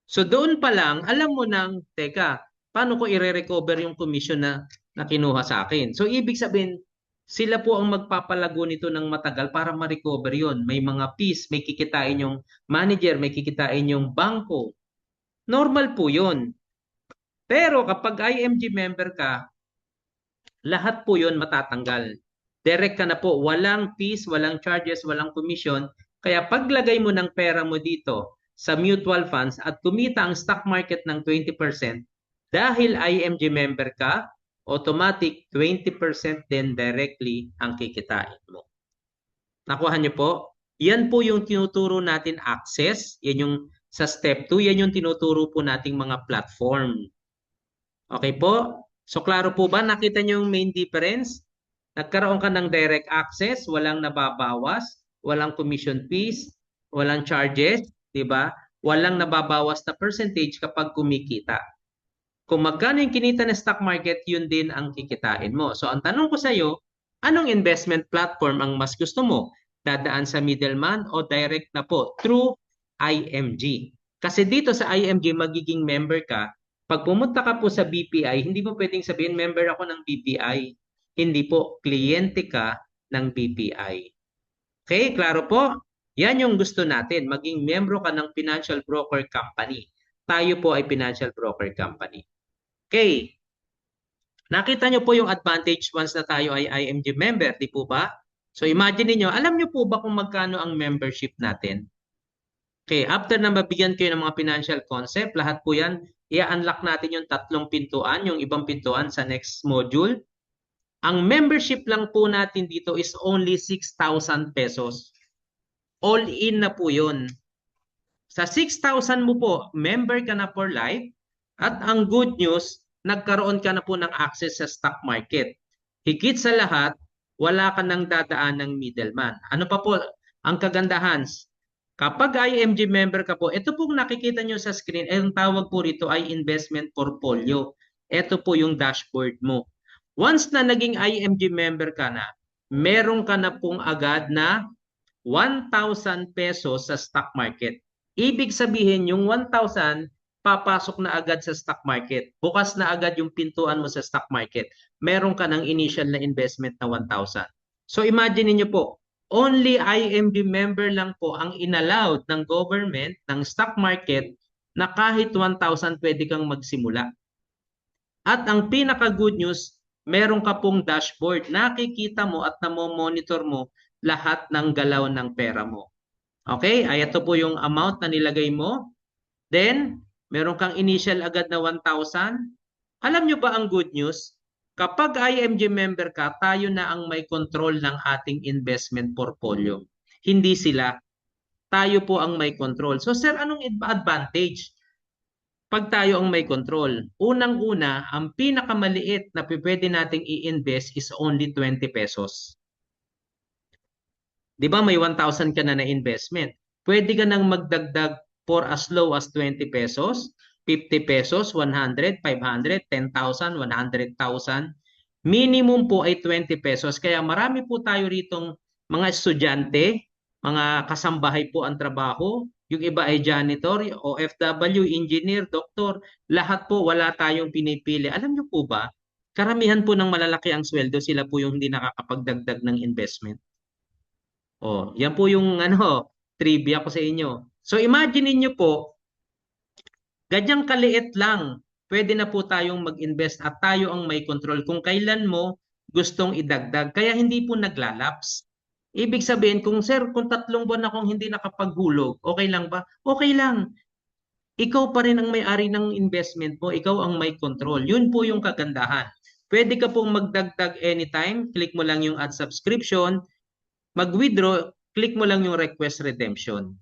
So doon pa lang, alam mo nang, teka, paano ko i-recover yung commission na kinuha sa akin? So ibig sabihin, sila po ang magpapalago nito ng matagal para ma-recover yun. May mga fees, may kikitain yung manager, may kikitain yung bangko. Normal po yun. Pero kapag IMG member ka, lahat po yun matatanggal. Direct ka na po, walang fees, walang charges, walang commission. Kaya paglagay mo ng pera mo dito, sa mutual funds at kumita ang stock market ng 20%, dahil IMG member ka, automatic 20% din directly ang kikitain mo. Nakuha niyo po? Yan po yung tinuturo natin access. Yan yung sa step 2, yan yung tinuturo po nating mga platform. Okay po? So klaro po ba? Nakita niyo yung main difference? Nagkaroon ka ng direct access, walang nababawas, walang commission fees, walang charges, di ba? Walang nababawas na percentage kapag kumikita. Kung magkano yung kinita ng stock market, yun din ang kikitain mo. So ang tanong ko sa iyo, anong investment platform ang mas gusto mo? Dadaan sa middleman o direct na po through IMG? Kasi dito sa IMG, magiging member ka, Pag pumunta ka po sa BPI, hindi mo pwedeng sabihin, member ako ng BPI. Hindi po, kliyente ka ng BPI. Okay, klaro po? Yan yung gusto natin, maging membro ka ng financial broker company. Tayo po ay financial broker company. Okay, nakita nyo po yung advantage once na tayo ay IMG member, di po ba? So imagine niyo, alam nyo po ba kung magkano ang membership natin? Okay, after na mabigyan kayo ng mga financial concept, lahat po yan, i-unlock natin yung tatlong pintuan, yung ibang pintuan sa next module. Ang membership lang po natin dito is only 6,000 pesos. All in na po yun. Sa 6,000 mo po, member ka na for life. At ang good news, nagkaroon ka na po ng access sa stock market. Higit sa lahat, wala ka nang dadaan ng middleman. Ano pa po ang kagandahan? Kapag IMG member ka po, ito pong nakikita nyo sa screen, ang tawag po rito ay investment portfolio. Ito po yung dashboard mo. Once na naging IMG member ka na, meron ka na pong agad na 1,000 pesos sa stock market. Ibig sabihin, yung 1,000, papasok na agad sa stock market. Bukas na agad yung pintuan mo sa stock market. Meron ka ng initial na investment na 1,000. So imagine niyo po, only IMG member lang po ang inallowed ng government, ng stock market, na kahit 1,000 pwede kang magsimula. At ang pinaka-good news, meron ka pong dashboard. Nakikita mo at namo-monitor mo lahat ng galaw ng pera mo. Okay? Ay, ito po yung amount na nilagay mo. Then, meron kang initial agad na 1,000. Alam nyo ba ang good news? Kapag IMG member ka, tayo na ang may control ng ating investment portfolio. Hindi sila. Tayo po ang may control. So, sir, anong advantage? Pag tayo ang may control, unang-una, ang pinakamaliit na pwede nating i-invest is only 20 pesos. Di ba may 1,000 ka na na investment? Pwede ka nang magdagdag for as low as 20 pesos, 50 pesos, 100, 500, 10,000, 100,000. Minimum po ay 20 pesos. Kaya marami po tayo ritong mga estudyante, mga kasambahay po ang trabaho, yung iba ay janitor, OFW, engineer, doktor, lahat po wala tayong pinipili. Alam niyo po ba, karamihan po ng malalaki ang sweldo, sila po yung hindi nakakapagdagdag ng investment. Oh, yan po yung trivia ko sa inyo. So imagine niyo po, ganyang kaliit lang, pwede na po tayong mag-invest at tayo ang may control kung kailan mo gustong idagdag. Kaya hindi po naglalaps. Ibig sabihin, kung 3 buwan akong hindi nakapaghulog, okay lang ba? Okay lang. Ikaw pa rin ang may-ari ng investment mo, ikaw ang may control. Yun po yung kagandahan. Pwede ka pong magdagdag anytime, click mo lang yung add subscription, mag-withdraw, click mo lang yung request redemption.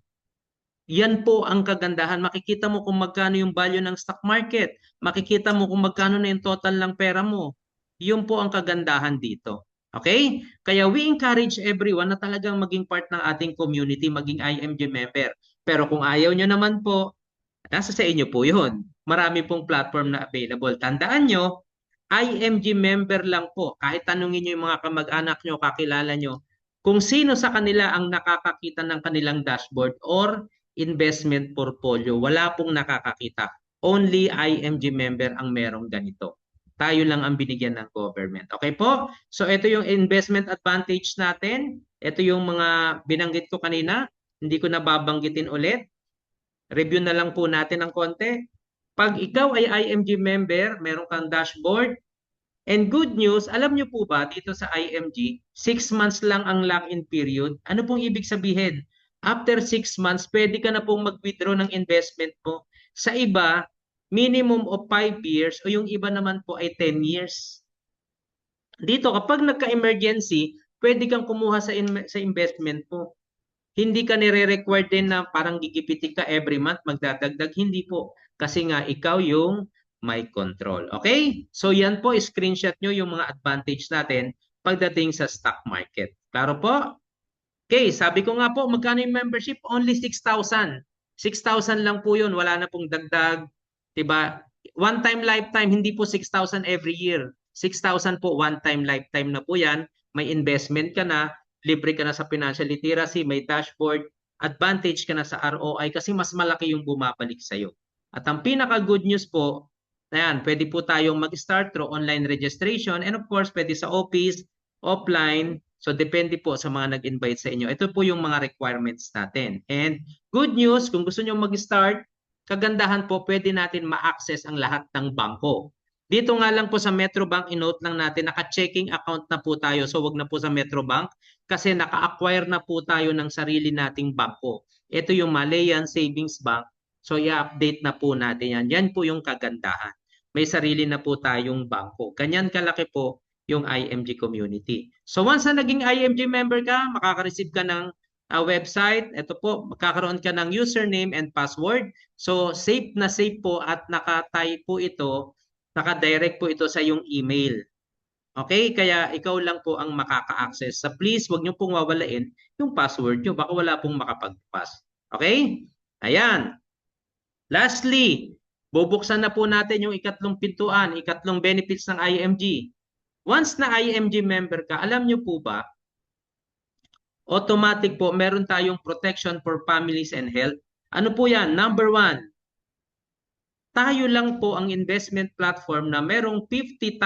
Yan po ang kagandahan. Makikita mo kung magkano yung value ng stock market. Makikita mo kung magkano na yung total ng pera mo. Yun po ang kagandahan dito. Okay? Kaya we encourage everyone na talagang maging part ng ating community, maging IMG member. Pero kung ayaw nyo naman po, nasa sa inyo po yun. Marami pong platform na available. Tandaan nyo, IMG member lang po. Kahit tanungin nyo yung mga kamag-anak nyo, kakilala nyo, kung sino sa kanila ang nakakakita ng kanilang dashboard or investment portfolio, wala pong nakakakita. Only IMG member ang merong ganito. Tayo lang ang binigyan ng government. Okay po? So ito yung investment advantage natin. Ito yung mga binanggit ko kanina. Hindi ko na babanggitin ulit. Review na lang po natin ng konti. Pag ikaw ay IMG member, meron kang dashboard. And good news, alam nyo po ba dito sa IMG, 6 months lang ang lock-in period. Ano pong ibig sabihin? After 6 months, pwede ka na pong mag-withdraw ng investment mo. Sa iba, minimum of 5 years o yung iba naman po ay 10 years. Dito, kapag nagka-emergency, pwede kang kumuha sa investment mo. Hindi ka nire-require din na parang gigipitin ka every month, magdadagdag. Hindi po. Kasi nga, ikaw yung may control. Okay? So yan po, screenshot nyo yung mga advantage natin pagdating sa stock market. Klaro po? Okay, sabi ko nga po, magkano yung membership? Only 6,000. 6,000 lang po yun. Wala na pong dagdag. Diba? One time lifetime, hindi po 6,000 every year. 6,000 po, one time lifetime na po yan. May investment ka na, libre ka na sa financial literacy, may dashboard, advantage ka na sa ROI kasi mas malaki yung bumabalik sa'yo. At ang pinaka-good news po, Ayan, pwede po tayong mag-start through online registration and of course, pwede sa office, offline. So, depende po sa mga nag-invite sa inyo. Ito po yung mga requirements natin. And good news, kung gusto nyo mag-start, kagandahan po, pwede natin ma-access ang lahat ng bangko. Dito nga lang po sa Metrobank, inote lang natin, naka-checking account na po tayo. So, wag na po sa Metrobank kasi naka-acquire na po tayo ng sarili nating bangko. Ito yung Malayan Savings Bank. So, i-update na po natin yan. Yan po yung kagandahan. May sarili na po tayong bangko. Ganyan kalaki po yung IMG community. So once na naging IMG member ka, makaka-receive ka ng website. Ito po, magkakaroon ka ng username and password. So safe na safe po at naka-tie po ito, naka-direct po ito sa yung email. Okay? Kaya ikaw lang po ang makaka-access. So please, wag niyo pong wawalain yung password niyo. Baka wala pong makapag-pass. Okay? Ayan. Lastly, bubuksan na po natin yung ikatlong pintuan, ikatlong benefits ng IMG. Once na IMG member ka, alam nyo po ba, automatic po, meron tayong protection for families and health. Ano po yan? Number 1, tayo lang po ang investment platform na merong 50,000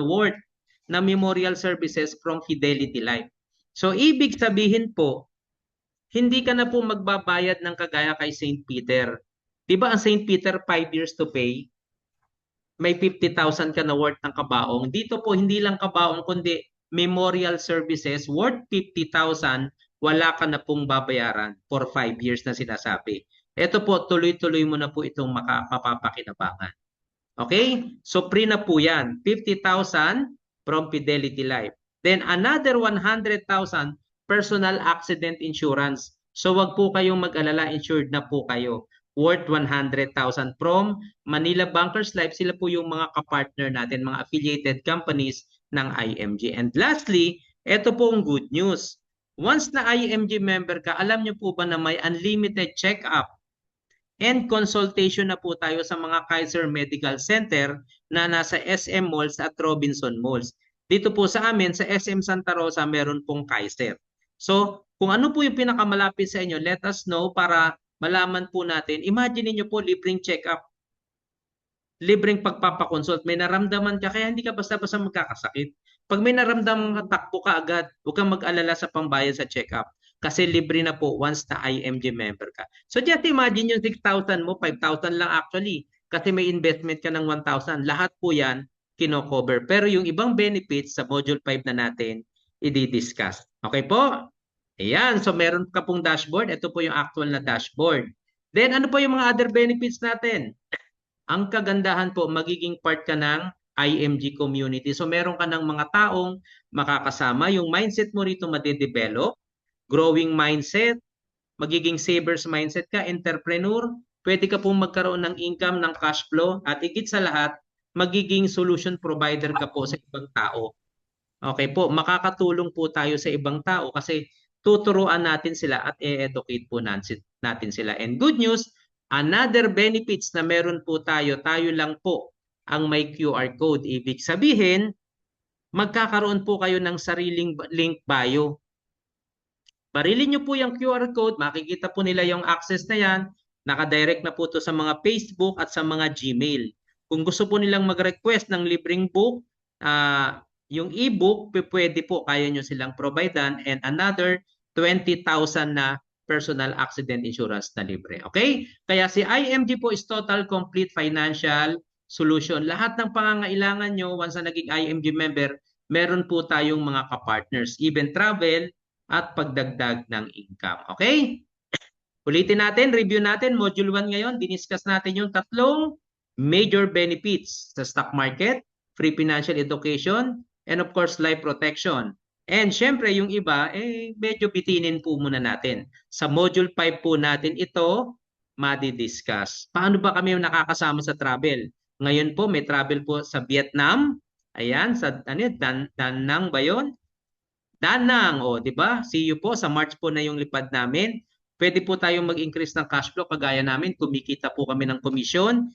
worth na memorial services from Fidelity Life. So, ibig sabihin po, hindi ka na po magbabayad ng kagaya kay St. Peter. Diba ang St. Peter 5 years to pay? May 50,000 ka na worth ng kabaong. Dito po hindi lang kabaong kundi memorial services worth 50,000, wala ka na pong babayaran for 5 years na sinasabi. Ito po, tuloy-tuloy mo na po itong mapapakinabangan. Okay? So free na po yan. 50,000 from Fidelity Life. Then another 100,000 personal accident insurance. So wag po kayong mag-alala, insured na po kayo. Worth 100,000 from Manila Bankers Life. Sila po yung mga kapartner natin, mga affiliated companies ng IMG. And lastly, ito po ang good news. Once na IMG member ka, alam nyo po ba na may unlimited check-up and consultation na po tayo sa mga Kaiser Medical Center na nasa SM Malls at Robinson Malls. Dito po sa amin, sa SM Santa Rosa, meron pong Kaiser. So, kung ano po yung pinakamalapit sa inyo, let us know para malaman po natin. Imagine niyo po, libreng check-up, libreng pagpapakonsult. May naramdaman ka, kaya hindi ka basta-basta magkakasakit. Pag may naramdaman ka, takbo ka agad. Huwag kang mag-alala sa pambayad sa check-up. Kasi libre na po once na IMG member ka. So just imagine yung 6,000 mo, 5,000 lang actually. Kasi may investment ka ng 1,000. Lahat po yan kino-cover. Pero yung ibang benefits sa Module 5 na natin, i-discuss. Okay po? Ayan. So meron ka pong dashboard. Ito po yung actual na dashboard. Then ano po yung mga other benefits natin? Ang kagandahan po, magiging part ka ng IMG community. So meron ka ng mga taong makakasama. Yung mindset mo rito madidevelop. Growing mindset, magiging savers mindset ka, entrepreneur, pwede ka pong magkaroon ng income, ng cash flow, at higit sa lahat, magiging solution provider ka po sa ibang tao. Okay po, makakatulong po tayo sa ibang tao kasi tuturuan natin sila at i-educate po natin sila. And good news, another benefits na meron po tayo, tayo lang po ang may QR code. Ibig sabihin, magkakaroon po kayo ng sariling link bio. Barilin nyo po yung QR code, makikita po nila yung access na yan, nakadirect na po to sa mga Facebook at sa mga Gmail. Kung gusto po nilang mag-request ng libreng book, yung e-book, pwede po, kaya nyo silang providean, and another 20,000 na personal accident insurance na libre. Okay? Kaya si IMG po is total complete financial solution. Lahat ng pangangailangan nyo, once na naging IMG member, meron po tayong mga kapartners, even travel at pagdagdag ng income. Okay? Ulitin natin, review natin. Module 1 ngayon, diniscuss natin yung tatlong major benefits sa stock market, free financial education, and of course, life protection. And syempre, yung iba, medyo bitinin po muna natin. Sa module 5 po natin ito, madi-discuss. Paano ba kami nakakasama sa travel? Ngayon po, may travel po sa Vietnam. Ayan, sa Da Nang ba yun? Da Nang, di ba? See you po, sa March po na yung lipad namin. Pwede po tayong mag-increase ng cash flow kagaya namin. Kumikita po kami ng komisyon,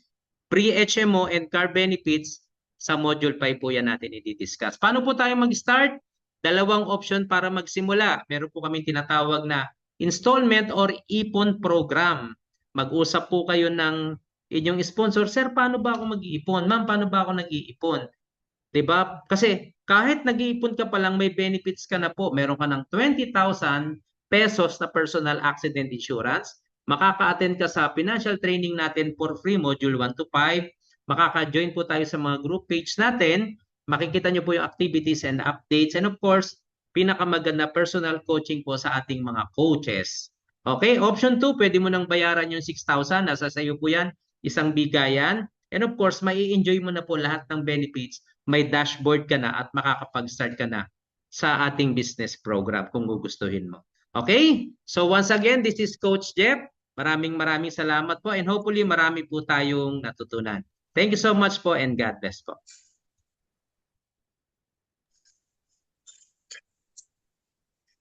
pre-HMO and car benefits. Sa module 5 po yan natin i-discuss. Paano po tayo mag-start? Dalawang option para magsimula. Meron po kami tinatawag na installment or ipon program. Mag-usap po kayo ng inyong sponsor, sir, paano ba ako mag-iipon? Ma'am, paano ba ako nag-iipon? 'Di ba? Kasi kahit nag-iipon ka pa lang, may benefits ka na po. Meron ka ng 20,000 pesos na personal accident insurance. Makaka-attend ka sa financial training natin for free, module 1 to 5. Makaka-join po tayo sa mga group page natin. Makikita nyo po yung activities and updates. And of course, pinakamaganda personal coaching po sa ating mga coaches. Okay, option 2, pwede mo nang bayaran yung 6,000. Nasa sayo po yan, isang bigayan. And of course, mai-enjoy mo na po lahat ng benefits, may dashboard ka na at makakapag-start ka na sa ating business program kung gugustuhin mo. Okay? So once again, this is Coach Jeff. Maraming salamat po and hopefully marami po tayong natutunan. Thank you so much po and God bless po.